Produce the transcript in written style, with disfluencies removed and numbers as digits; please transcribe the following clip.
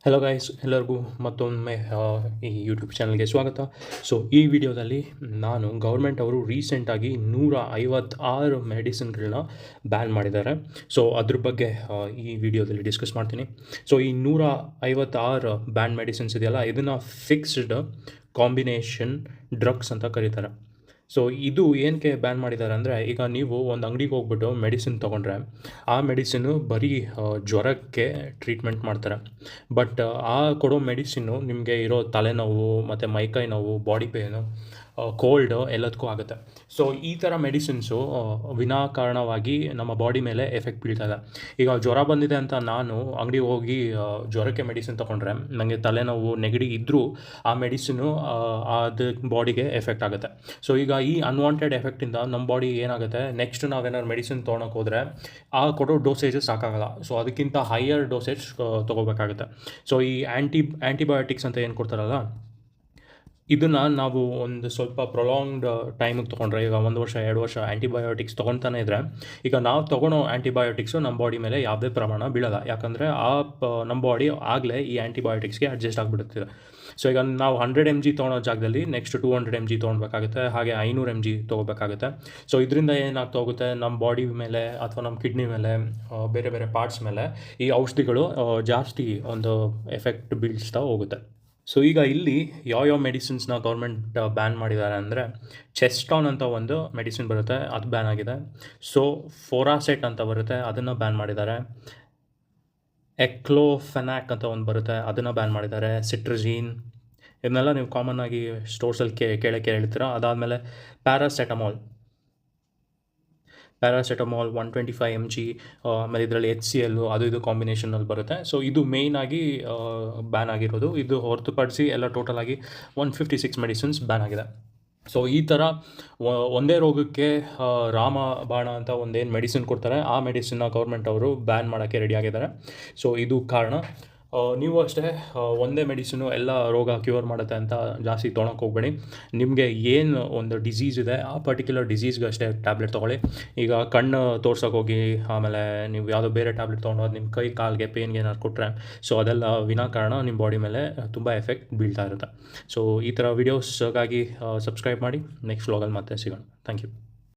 Hello guys, ಎಲ್ಲರಿಗೂ ಮತ್ತೊಮ್ಮೆ ಈ ಯೂಟ್ಯೂಬ್ ಚಾನಲ್ಗೆ ಸ್ವಾಗತ. ಸೊ ಈ ವಿಡಿಯೋದಲ್ಲಿ ನಾನು ಗೌರ್ಮೆಂಟ್ ಅವರು ರೀಸೆಂಟಾಗಿ 156 ಮೆಡಿಸಿನ್ಗಳನ್ನ ಬ್ಯಾನ್ ಮಾಡಿದ್ದಾರೆ. ಸೊ ಅದ್ರ ಬಗ್ಗೆ ಈ ವಿಡಿಯೋದಲ್ಲಿ ಡಿಸ್ಕಸ್ ಮಾಡ್ತೀನಿ. ಸೊ ಈ 156 ಬ್ಯಾನ್ ಮೆಡಿಸಿನ್ಸ್ ಇದೆಯಲ್ಲ, ಇದನ್ನು ಫಿಕ್ಸ್ಡ್ ಕಾಂಬಿನೇಷನ್ ಡ್ರಗ್ಸ್ ಅಂತ ಕರೀತಾರೆ. ಸೊ ಇದು ಏನಕ್ಕೆ ಬ್ಯಾನ್ ಮಾಡಿದ್ದಾರೆ ಅಂದರೆ, ಈಗ ನೀವು ಒಂದು ಅಂಗಡಿಗೆ ಹೋಗ್ಬಿಟ್ಟು ಮೆಡಿಸಿನ್ ತೊಗೊಂಡ್ರೆ ಆ ಮೆಡಿಸಿನ್ನು ಬರೀ ಜ್ವರಕ್ಕೆ ಟ್ರೀಟ್ಮೆಂಟ್ ಮಾಡ್ತಾರೆ. ಬಟ್ ಆ ಕೊಡೋ ಮೆಡಿಸಿನ್ನು ನಿಮಗೆ ಇರೋ ತಲೆನೋವು ಮತ್ತು ಮೈಕೈ ನೋವು, ಬಾಡಿ ಪೇನು, ಕೋಲ್ಡ್ ಎಲ್ಲದಕ್ಕೂ ಆಗುತ್ತೆ. ಸೊ ಈ ಥರ ಮೆಡಿಸಿನ್ಸು ವಿನಾಕಾರಣವಾಗಿ ನಮ್ಮ ಬಾಡಿ ಮೇಲೆ ಎಫೆಕ್ಟ್ ಬೀಳ್ತಾಯಿದೆ. ಈಗ ಜ್ವರ ಬಂದಿದೆ ಅಂತ ನಾನು ಅಂಗಡಿಗೆ ಹೋಗಿ ಜ್ವರಕ್ಕೆ ಮೆಡಿಸಿನ್ ತೊಗೊಂಡ್ರೆ ನನಗೆ ತಲೆನೋವು, ನೆಗಡಿ ಇದ್ದರೂ ಆ ಮೆಡಿಸಿನ್ನು ಅದು ಬಾಡಿಗೆ ಎಫೆಕ್ಟ್ ಆಗುತ್ತೆ. ಸೊ ಈಗ ಈ ಅನ್ವಾಂಟೆಡ್ ಎಫೆಕ್ಟಿಂದ ನಮ್ಮ ಬಾಡಿ ಏನಾಗುತ್ತೆ, ನೆಕ್ಸ್ಟ್ ನಾವೇನಾದ್ರು ಮೆಡಿಸಿನ್ ತೊಗೊಳಕ್ಕೆ ಹೋದರೆ ಆ ಕೊಡೋ ಡೋಸೇಜಸ್ ಸಾಕಾಗಲ್ಲ. ಸೊ ಅದಕ್ಕಿಂತ ಹೈಯರ್ ಡೋಸೇಜ್ ತೊಗೋಬೇಕಾಗುತ್ತೆ. ಸೊ ಈ ಆ್ಯಂಟಿಬಯೋಟಿಕ್ಸ್ ಅಂತ ಏನು ಕೊಡ್ತಾರಲ್ಲ, ಇದನ್ನು ನಾವು ಒಂದು ಸ್ವಲ್ಪ ಪ್ರೊಲಾಂಗ್ಡ್ ಟೈಮಿಗೆ ತೊಗೊಂಡ್ರೆ, ಈಗ 1 ವರ್ಷ 2 ವರ್ಷ ಆ್ಯಂಟಿಬಯೋಟಿಕ್ಸ್ ತೊಗೊತಾನೆ ಇದ್ದರೆ, ಈಗ ನಾವು ತೊಗೊಳೋ ಆ್ಯಂಟಿಬಯೋಟಿಕ್ಸು ನಮ್ಮ ಬಾಡಿ ಮೇಲೆ ಯಾವುದೇ ಪ್ರಮಾಣ ಬೀಳಲ್ಲ. ಯಾಕಂದರೆ ನಮ್ಮ ಬಾಡಿ ಆಗಲೇ ಈ ಆ್ಯಂಟಿಬಯೋಟಿಕ್ಸ್ಗೆ ಅಡ್ಜಸ್ಟ್ ಆಗಿಬಿಡುತ್ತೆ. ಸೊ ಈಗ ನಾವು 100 mg ತೊಗೊಳೋ ಜಾಗದಲ್ಲಿ ನೆಕ್ಸ್ಟ್ 200 mg ತೊಗೊಳ್ಬೇಕಾಗುತ್ತೆ, ಹಾಗೆ 500 mg ತೊಗೋಬೇಕಾಗುತ್ತೆ. ಸೊ ಇದರಿಂದ ಏನಾಗ್ತಾ ಹೋಗುತ್ತೆ, ನಮ್ಮ ಬಾಡಿ ಮೇಲೆ ಅಥವಾ ನಮ್ಮ ಕಿಡ್ನಿ ಮೇಲೆ, ಬೇರೆ ಬೇರೆ ಪಾರ್ಟ್ಸ್ ಮೇಲೆ ಈ ಔಷಧಿಗಳು ಜಾಸ್ತಿ ಒಂದು ಎಫೆಕ್ಟ್ ಬೀಳಿಸ್ತಾ ಹೋಗುತ್ತೆ. ಸೊ ಈಗ ಇಲ್ಲಿ ಯಾವ ಮೆಡಿಸಿನ್ಸ್ನ ಗೌರ್ಮೆಂಟ್ ಬ್ಯಾನ್ ಮಾಡಿದ್ದಾರೆ ಅಂದರೆ, ಚೆಸ್ಟಾನ್ ಅಂತ ಒಂದು ಮೆಡಿಸಿನ್ ಬರುತ್ತೆ, ಅದು ಬ್ಯಾನ್ ಆಗಿದೆ. ಸೊ ಫೋರಾಸೆಟ್ ಅಂತ ಬರುತ್ತೆ, ಅದನ್ನು ಬ್ಯಾನ್ ಮಾಡಿದ್ದಾರೆ. ಎಕ್ಲೋಫೆನಾಕ್ ಅಂತ ಒಂದು ಬರುತ್ತೆ, ಅದನ್ನು ಬ್ಯಾನ್ ಮಾಡಿದ್ದಾರೆ. ಸಿಟ್ರಜೀನ್, ಇದನ್ನೆಲ್ಲ ನೀವು ಕಾಮನ್ನಾಗಿ ಸ್ಟೋರ್ಸಲ್ಲಿ ಕೇಳಕ್ಕೆ ಹೇಳ್ತೀರಾ. ಅದಾದಮೇಲೆ ಪ್ಯಾರಾಸೆಟಮಾಲ್ 125 mg, ಆಮೇಲೆ ಇದರಲ್ಲಿ HCl ಅದು ಇದು ಕಾಂಬಿನೇಷನಲ್ಲಿ ಬರುತ್ತೆ. ಸೊ ಇದು ಮೇಯ್ನಾಗಿ ಬ್ಯಾನ್ ಆಗಿರೋದು. ಇದು ಹೊರತುಪಡಿಸಿ ಎಲ್ಲ ಟೋಟಲಾಗಿ 156 ಮೆಡಿಸಿನ್ಸ್ ಬ್ಯಾನ್ ಆಗಿದೆ. ಸೊ ಈ ಥರ ಒಂದೇ ರೋಗಕ್ಕೆ ರಾಮಬಾಣ ಅಂತ ಒಂದೇನು ಮೆಡಿಸಿನ್ ಕೊಡ್ತಾರೆ, ಆ ಮೆಡಿಸಿನ್ನ ಗೌರ್ಮೆಂಟ್ ಅವರು ಬ್ಯಾನ್ ಮಾಡೋಕ್ಕೆ ರೆಡಿಯಾಗಿದ್ದಾರೆ. ಸೊ ಇದು ಕಾರಣ. ನೀವು ಅಷ್ಟೇ ಒಂದೇ ಮೆಡಿಸಿನು ಎಲ್ಲ ರೋಗ ಕ್ಯೂರ್ ಮಾಡುತ್ತೆ ಅಂತ ಜಾಸ್ತಿ ತೊಗೊಳಕ್ಕೆ ಹೋಗಬೇಡಿ. ನಿಮಗೆ ಏನು ಒಂದು ಡಿಸೀಸ್ ಇದೆ, ಆ ಪರ್ಟಿಕ್ಯುಲರ್ ಡಿಸೀಸ್ಗೆ ಅಷ್ಟೇ ಟ್ಯಾಬ್ಲೆಟ್ ತೊಗೊಳ್ಳಿ. ಈಗ ಕಣ್ಣು ತೋರ್ಸೋಕೆ ಹೋಗಿ ಆಮೇಲೆ ನೀವು ಯಾವುದೋ ಬೇರೆ ಟ್ಯಾಬ್ಲೆಟ್ ತೊಗೊಂಡು ನಿಮ್ಮ ಕೈ ಕಾಲಿಗೆ ಪೇನ್ಗೆ ಏನಾದ್ರು ಕೊಟ್ಟರೆ, ಸೊ ಅದೆಲ್ಲ ವಿನಾಕಾರಣ ನಿಮ್ಮ ಬಾಡಿ ಮೇಲೆ ತುಂಬ ಎಫೆಕ್ಟ್ ಬೀಳ್ತಾ ಇರುತ್ತೆ. ಸೊ ಈ ಥರ ವೀಡಿಯೋಸ್ಗಾಗಿ ಸಬ್ಸ್ಕ್ರೈಬ್ ಮಾಡಿ. ನೆಕ್ಸ್ಟ್ ವ್ಲಾಗಲ್ಲಿ ಮತ್ತೆ ಸಿಗೋಣ. Thank you.